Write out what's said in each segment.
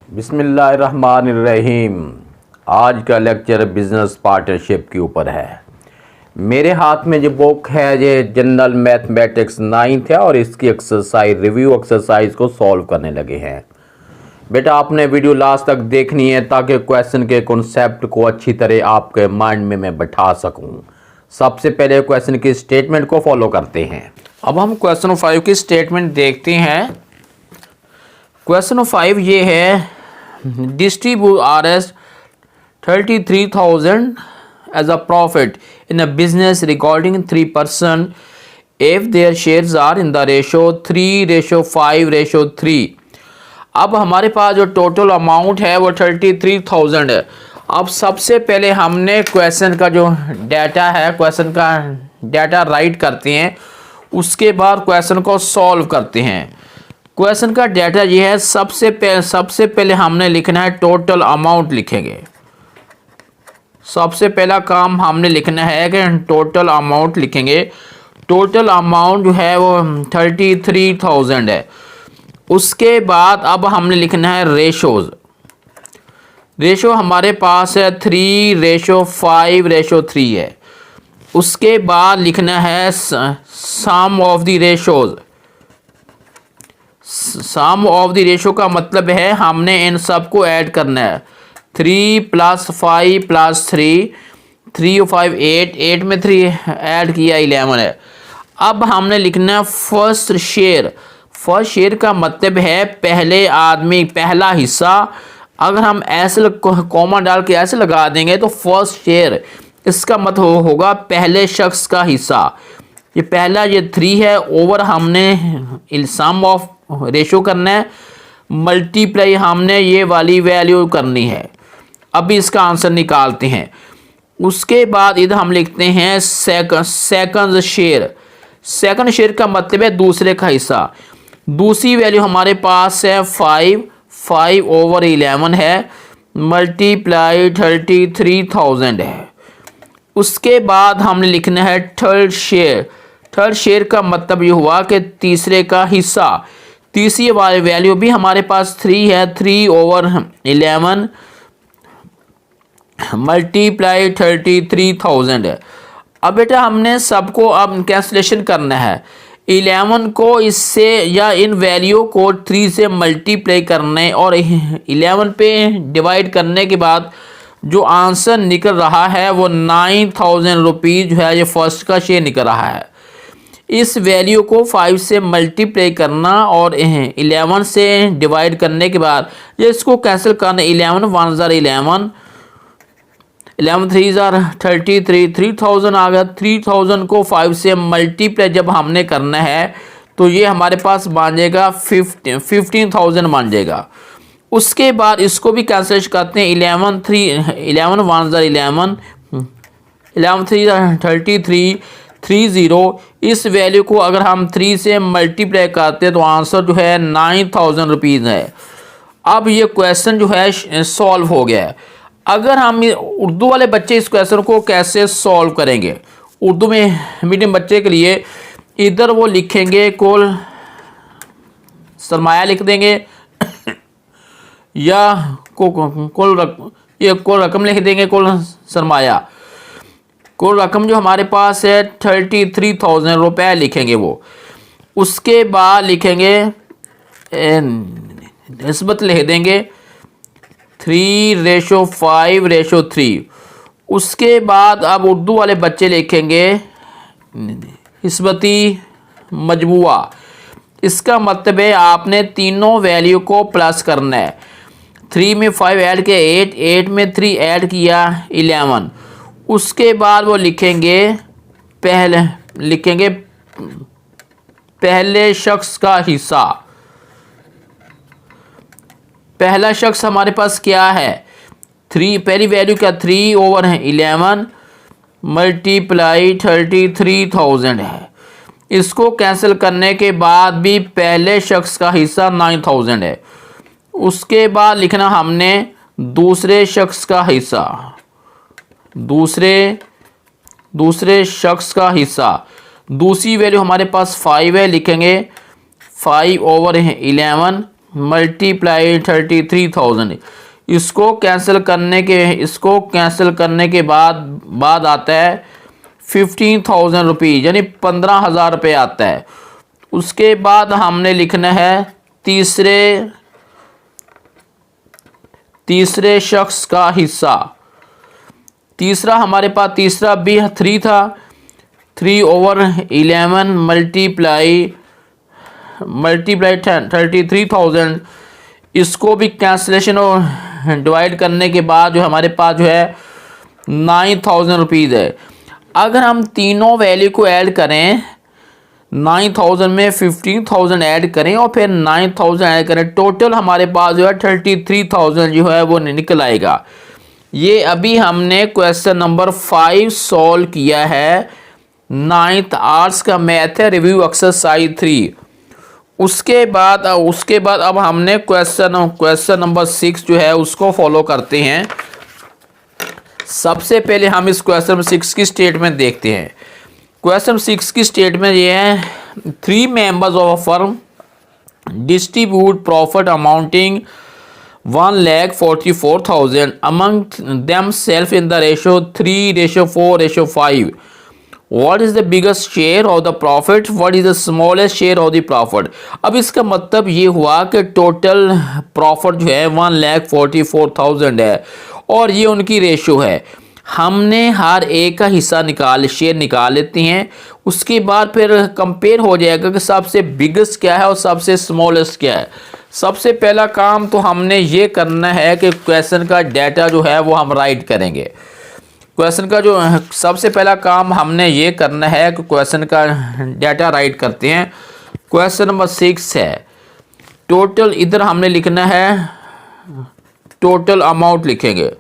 बिस्मिल्लाहिर्रहमानिर्रहीम। आज का लेक्चर बिज़नेस पार्टनरशिप के ऊपर है। मेरे हाथ में जो बुक है ये जनरल मैथमेटिक्स 9th है और इसकी एक्सरसाइज रिव्यू एक्सरसाइज को सॉल्व करने लगे हैं। बेटा आपने वीडियो लास्ट तक देखनी है ताकि क्वेश्चन के कॉन्सेप्ट को अच्छी तरह आपके माइंड में मैं बैठा सकूं। सबसे पहले क्वेश्चन की स्टेटमेंट को फॉलो करते हैं। अब हम क्वेश्चन 5 की स्टेटमेंट देखते हैं। क्वेश्चन 5 ये है, distribute Rs 33,000 as a profit in a business recording 3% if their shares are in the ratio 3:5:3। अब हमारे पास जो टोटल अमाउंट है वो 33,000 है। अब सबसे पहले हमने क्वेश्चन का जो डाटा है, क्वेश्चन का डाटा राइट करते हैं, उसके बाद क्वेश्चन को सॉल्व करते हैं। क्वेश्चन का डाटा ये है, सबसे पहले हमने लिखना है टोटल अमाउंट लिखेंगे। सबसे पहला काम हमने लिखना है कि टोटल अमाउंट लिखेंगे। टोटल अमाउंट जो है वो 33,000 है। उसके बाद अब हमने लिखना है रेशोज। रेशो हमारे पास है 3:5:3 है। उसके बाद लिखना है sum of the ratios. Sum of the ratio का मतलब है हमने इन सबको ऐड करना है। 3 + 5 + 3, 3 और 5 8, 8 में 3 ऐड किया 11 है। अब हमने लिखना है फर्स्ट शेयर। फर्स्ट शेयर का मतलब है पहले आदमी, पहला हिस्सा। अगर हम ऐसे कॉमा डाल के ऐसे लगा देंगे तो फर्स्ट शेयर, इसका मतलब होगा पहले शख्स का हिस्सा। ये पहला ये 3 है, ओवर हमने सम ऑफ रेशो करना है, मल्टीप्लाई हमने ये वाली वैल्यू करनी है। अभी इसका आंसर निकालते हैं। उसके बाद इधर हम लिखते हैं सेकंड शेयर। सेकंड शेयर का मतलब है दूसरे का हिस्सा। दूसरी वैल्यू हमारे पास है 5/11 है, मल्टीप्लाई 33,000 है। उसके बाद हमने लिखना है थर्ड शेयर। थर्ड शेयर का मतलब ये हुआ कि तीसरे का हिस्सा। तीसरी वाली वैल्यू भी हमारे पास 3 है, 3/11 मल्टीप्लाई 33,000 है। अब बेटा हमने सबको अब कैंसलेशन करना है। 11 को इससे या इन वैल्यू को 3 से मल्टीप्लाई करने और 11 पे डिवाइड करने के बाद जो आंसर निकल रहा है वो 9,000 रुपीज़ जो है ये फर्स्ट का शेयर निकल रहा है। इस वैल्यू को 5 से मल्टीप्लाई करना और 11 से डिवाइड करने के बाद ये इसको कैंसिल करना। 11 1 11, 11 3 33, 3,000 आ गया। 3,000 को 5 से मल्टीप्लाई जब हमने करना है तो ये हमारे पास बन जाएगा 15,000 बन जाएगा। उसके बाद इसको भी कैंसिल करते हैं। 11 1 11, 11 3 33, 30। इस वैल्यू को अगर हम 3 से मल्टीप्लाई करते हैं तो आंसर जो है 9,000 रुपीज़ है। अब ये क्वेश्चन जो है सॉल्व हो गया है। अगर हम उर्दू वाले बच्चे इस क्वेश्चन को कैसे सॉल्व करेंगे, उर्दू में मीडियम बच्चे के लिए इधर वो लिखेंगे कुल सरमाया लिख देंगे या कुल रकम लिख देंगे। कुल सरमाया, कुल रकम जो हमारे पास है 33,000 रुपये लिखेंगे वो। उसके बाद लिखेंगे निस्बत लिख देंगे 3:5:3। उसके बाद अब उर्दू वाले बच्चे लिखेंगे निस्बती मजमुआ। इसका मतलब है आपने तीनों वैल्यू को प्लस करना है। 3 में 5 ऐड किया 8, 8 में 3 ऐड किया 11। उसके बाद वो लिखेंगे पहले शख्स का हिस्सा। पहला शख्स हमारे पास क्या है 3, पहली वैल्यू क्या 3/11 मल्टीप्लाई 33,000 है। इसको कैंसिल करने के बाद भी पहले शख्स का हिस्सा 9,000 है। उसके बाद लिखना हमने दूसरे शख्स का हिस्सा। दूसरे शख्स का हिस्सा, दूसरी वैल्यू हमारे पास 5 है, लिखेंगे 5/11 मल्टीप्लाई 33,000, इसको कैंसिल करने के बाद आता है 15,000 रुपीज़, यानी 15,000 रुपये आता है। उसके बाद हमने लिखना है तीसरे शख्स का हिस्सा। तीसरा हमारे पास तीसरा भी 3 था, 3/11 मल्टीप्लाई 33,000, इसको भी कैंसिलेशन और डिवाइड करने के बाद जो हमारे पास जो है 9,000 रुपीज़ है। अगर हम तीनों वैल्यू को ऐड करें, 9,000 में 15,000 ऐड करें और फिर 9,000 ऐड करें, टोटल हमारे पास जो है 33,000 जो है वो निकल आएगा। ये अभी हमने क्वेश्चन नंबर 5 सॉल्व किया है, 9th आर्ट्स का मैथ है, रिव्यू एक्सरसाइज 3। उसके बाद अब हमने क्वेश्चन नंबर 6 जो है उसको फॉलो करते हैं। सबसे पहले हम इस क्वेश्चन नंबर 6 की स्टेटमेंट देखते हैं। क्वेश्चन 6 की स्टेटमेंट ये है, 3 members of a firm distribute profit amounting 1,44,000 among themselves in the ratio 3:4:5. What is the biggest share of the profit? What is the smallest share of the profit? अब इसका मतलब ये हुआ कि टोटल प्रॉफिट जो है 1,44,000 है और ये उनकी रेशो है। हमने हर एक का हिस्सा शेयर निकाल लेते हैं। उसके बाद फिर कंपेयर हो जाएगा कि सबसे बिगेस्ट क्या है और सबसे स्मॉलेस्ट क्या है। सबसे पहला काम तो हमने ये करना है कि क्वेश्चन का डाटा जो है वो हम राइट करेंगे। क्वेश्चन का जो सबसे पहला काम हमने ये करना है कि क्वेश्चन का डाटा राइट करते हैं। क्वेश्चन नंबर 6 है, टोटल, इधर हमने लिखना है टोटल अमाउंट लिखेंगे।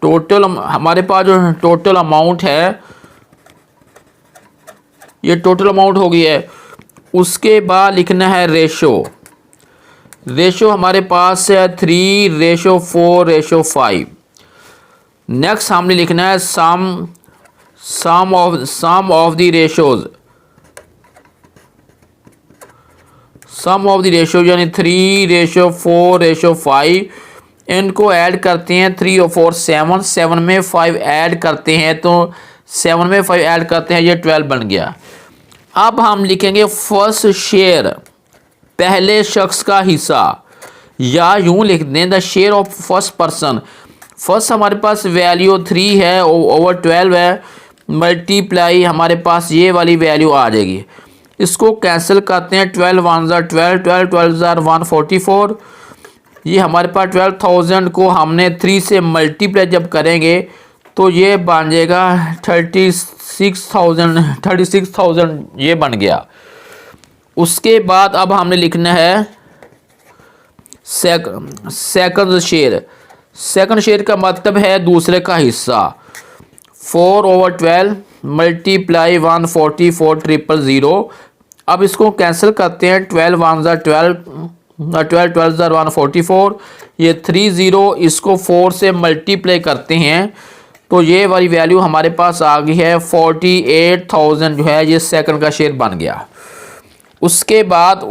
टोटल हमारे पास जो टोटल अमाउंट है, ये टोटल अमाउंट हो गई है। उसके बाद लिखना है रेशो हमारे पास है 3:4:5। नेक्स्ट हमने लिखना है सम ऑफ द रेशोज, यानी 3:4:5। इनको ऐड करते हैं, 3 और 4 7 में 5 ऐड करते हैं तो 7 में 5 ऐड करते हैं, ये 12 बन गया। अब हम लिखेंगे फर्स्ट शेयर, पहले शख्स का हिस्सा, या यूं लिख दें the share of first person. First हमारे पास वैल्यू 3 है, ओवर 12 है, मल्टीप्लाई हमारे पास ये वाली वैल्यू आ जाएगी। इसको कैंसिल करते हैं, 12 1 12, 12 144। ये हमारे पास 12,000 को हमने 3 से मल्टीप्लाई जब करेंगे तो ये बन जाएगा 36,000 ये बन गया। उसके बाद अब हमने लिखना है सेकंड शेयर का मतलब है दूसरे का हिस्सा, 4/12 मल्टीप्लाई 144,000। अब इसको कैंसिल करते हैं, 12 1 12, 12 144, ये 30, इसको 4 से मल्टीप्लाई करते हैं तो ये वाली वैल्यू हमारे पास आ गई है 48,000 जो है ये सेकंड का शेयर बन गया। उसके बाद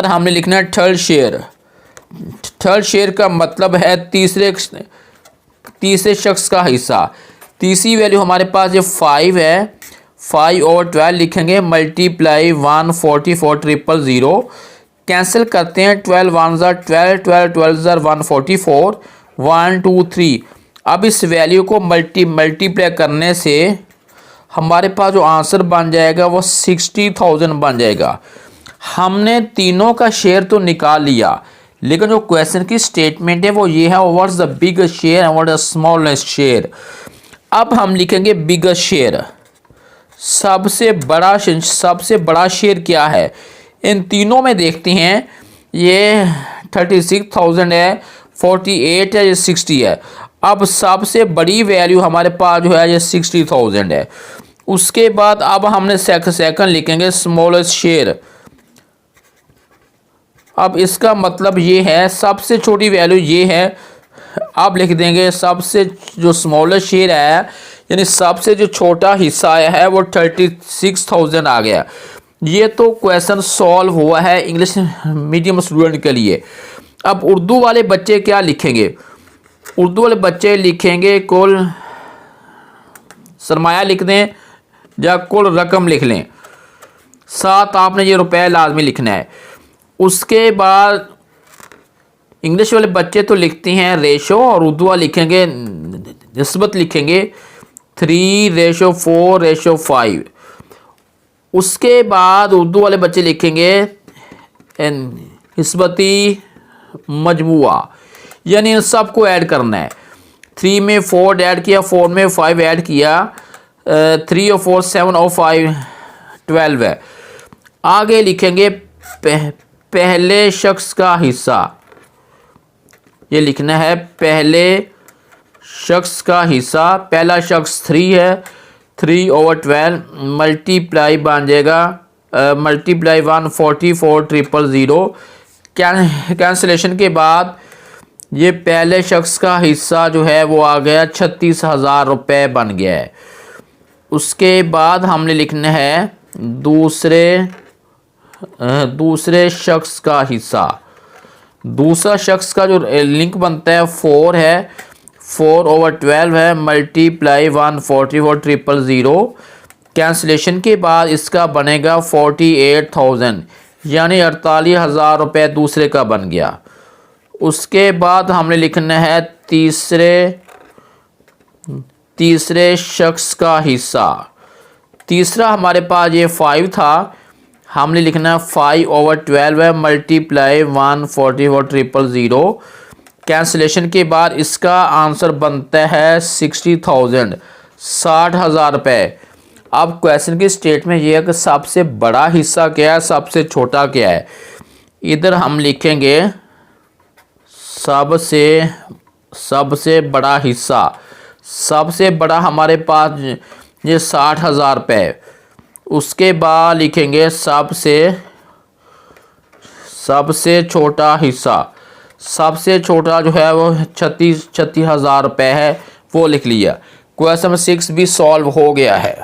हमने लिखना है थर्ड शेयर का मतलब है तीसरे शख्स का हिस्सा। तीसरी वैल्यू हमारे पास ये 5 है, 5/12 लिखेंगे मल्टीप्लाई 144,000। कैंसिल करते हैं, 12 1 12, 12 144, 1 2 3। अब इस वैल्यू को मल्टीप्लाई करने से हमारे पास जो आंसर बन जाएगा वो 60,000 बन जाएगा। हमने तीनों का शेयर तो निकाल लिया, लेकिन जो क्वेश्चन की स्टेटमेंट है वो ये है, what's the biggest share and what the smallest share. अब हम लिखेंगे बिगेस्ट शेयर, सबसे बड़ा शेयर क्या है। इन तीनों में देखते हैं, ये 36,000 है, 48 है, ये 60 है। अब सबसे बड़ी वैल्यू हमारे पास जो है ये 60,000 है। उसके बाद अब हमने सेकंड लिखेंगे स्मॉलेस्ट शेयर। अब इसका मतलब ये है सबसे छोटी वैल्यू ये है, अब लिख देंगे सबसे जो स्मॉलेस्ट शेयर है, यानी सबसे जो छोटा हिस्सा आया है वो 36,000 आ गया। ये तो क्वेश्चन सॉल्व हुआ है इंग्लिश मीडियम स्टूडेंट के लिए। अब उर्दू वाले बच्चे क्या लिखेंगे? उर्दू वाले बच्चे लिखेंगे कुल सरमाया लिख दें या कुल रकम लिख लें, साथ आपने ये रुपए लाजमी लिखना है। उसके बाद इंग्लिश वाले बच्चे तो लिखते हैं रेशो, और उर्दू वाले लिखेंगे निस्बत, लिखेंगे 3:4:5। उसके बाद उर्दू वाले बच्चे लिखेंगे निस्बती मजमुआ, यानी इन सबको ऐड करना है। 3 में 4 ऐड किया, 4 में 5 ऐड किया, 3 और 4 7 और 5 12 है। आगे लिखेंगे पहले शख्स का हिस्सा, ये लिखना है पहले शख्स का हिस्सा। पहला शख्स 3 है, 3/12 मल्टीप्लाई बन जाएगा मल्टीप्लाई 144,000। कैंसलेशन के बाद ये पहले शख्स का हिस्सा जो है वो आ गया 36,000 रुपये बन गया है। उसके बाद हमने लिखना है दूसरे शख्स का हिस्सा। दूसरा शख्स का जो लिंक बनता है 4 है, 4/12 है मल्टीप्लाई 144,000। कैंसलेशन के बाद इसका बनेगा 48,000, यानी 48,000 रुपये दूसरे का बन गया। उसके बाद हमने लिखना है तीसरे शख्स का हिस्सा। तीसरा हमारे पास ये 5 था, हमने लिखना है 5/12 है मल्टीप्लाई 144,000। कैंसलेशन के बाद इसका आंसर बनता है 60,000, 60,000 रुपये। अब क्वेश्चन की स्टेटमेंट ये है कि सबसे बड़ा हिस्सा क्या है, सबसे छोटा क्या है। इधर हम लिखेंगे सबसे बड़ा हिस्सा। सबसे बड़ा हमारे पास ये 60,000 रुपये। उसके बाद लिखेंगे सबसे छोटा हिस्सा। सबसे छोटा जो है वो 36,000 रुपये है, वो लिख लिया। क्वेश्चन 6 भी सॉल्व हो गया है।